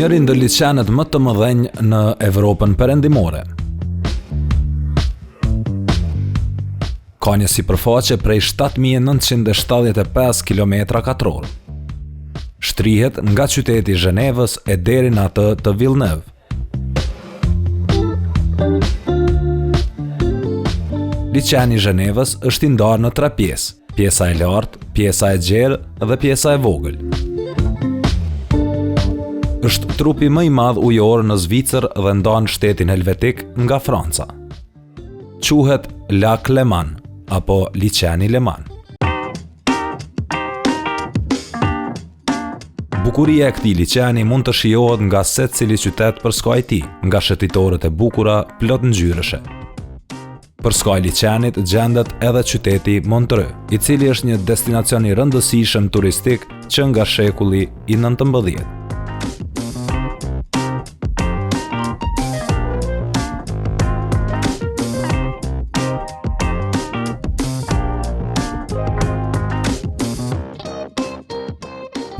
njëri ndër liçenet më të mëdhenj në Evropën perëndimore. Ka një sipërfaqe prej 7.975 km². Shtrihet nga qyteti i Zhenevës e deri në atë të Villeneuve. Liçeni i Zhenevës është i ndarë në 3 pjesë: pjesa e lartë, pjesa e gjerë dhe pjesa e vogël. Është trupi më i madh ujor në Zvicër dhe ndan shtetin helvetik nga Franca. Quhet Lac Léman apo Liçeni Leman. Bukuria e këtij liçeni mund të shijohet nga secili qytet për skaj i tij, nga shëtitorët e bukura plot ngjyrëshe. Për skaj liçenit gjendet edhe qyteti Montreux, i cili është një destinacion i rëndësishëm turistik që nga shekulli i 19.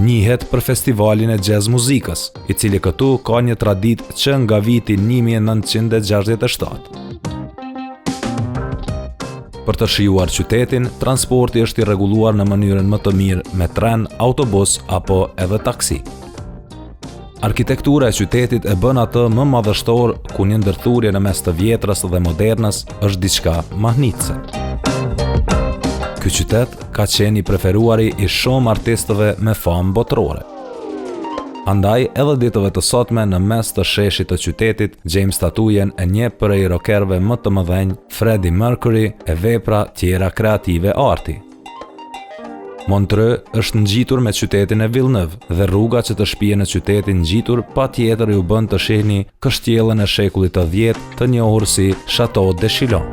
Njihet për festivalin e jazz muzikës, i cili këtu ka një traditë që nga viti 1967. Për të shijuar qytetin, transporti është i rregulluar në mënyrën më të mirë me tren, autobus apo edhe taksi. Arkitektura e qytetit e bën atë më madhështor, ku një ndërthurje në mes të vjetrës dhe modernës është diçka mahnitse. Ky qytet ka qenë i preferuari i shumë artistëve me famë botërore. Andaj, edhe ditëve të sotme në mes të sheshit të qytetit, gjejmë statujen e një prej rockerëve më të mëdhenj, Freddie Mercury, e vepra tjera kreative arti. Montreux është ngjitur me qytetin e Villeneuve dhe rruga që të shpije në qytetin ngjitur patjetër ju bën të shihni kështjellën e shekullit të 10 të njohur si Château de Chillon.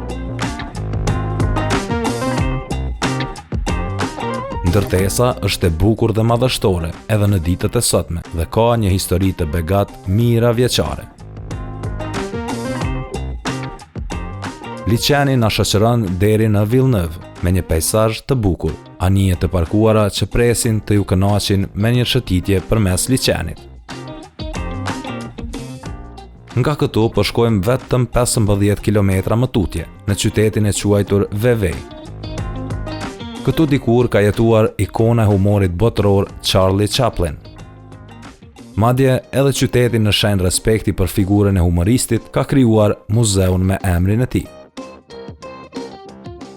Ndërtesa është e bukur dhe madhështore edhe në ditët e sotme dhe ka një histori të begat mijëra vjeçare. Liçeni na shoqëron deri në Villeneuve me një peizazh të bukur, anije të parkuara që presin të ju kënaqin me një shëtitje përmes liçenit. Nga këtu po shkojmë vetëm 15 kilometra më tutje në qytetin e quajtur Vevey. Këtu dikur ka jetuar ikona e humorit botëror Charlie Chaplin. Madje edhe qyteti në shenjë respekti për figurën e humoristit ka krijuar muzeun me emrin e tij.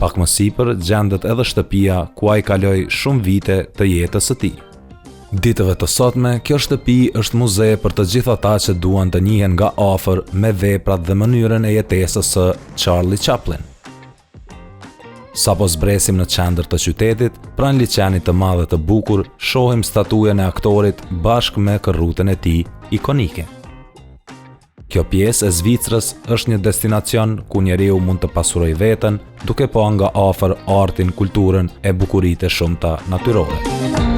Pak më sipër gjendet edhe shtëpia ku ai kaloi shumë vite të jetës së tij. Ditëve të sotme, kjo shtëpi është muze për të gjithë ata që duan të njihen nga afër me veprat dhe mënyrën e jetesës së Charlie Chaplin. Sapo zbresim në qendër të qytetit, pranë liçenit të madh të bukur, shohim statujen e aktorit bashkë me kërrutën e tij ikonike. Kjo pjesë e Zvicrës është një destinacion ku njeriu mund të pasurojë veten, duke pa nga afër artin, kulturën e bukuritë shumta natyrore.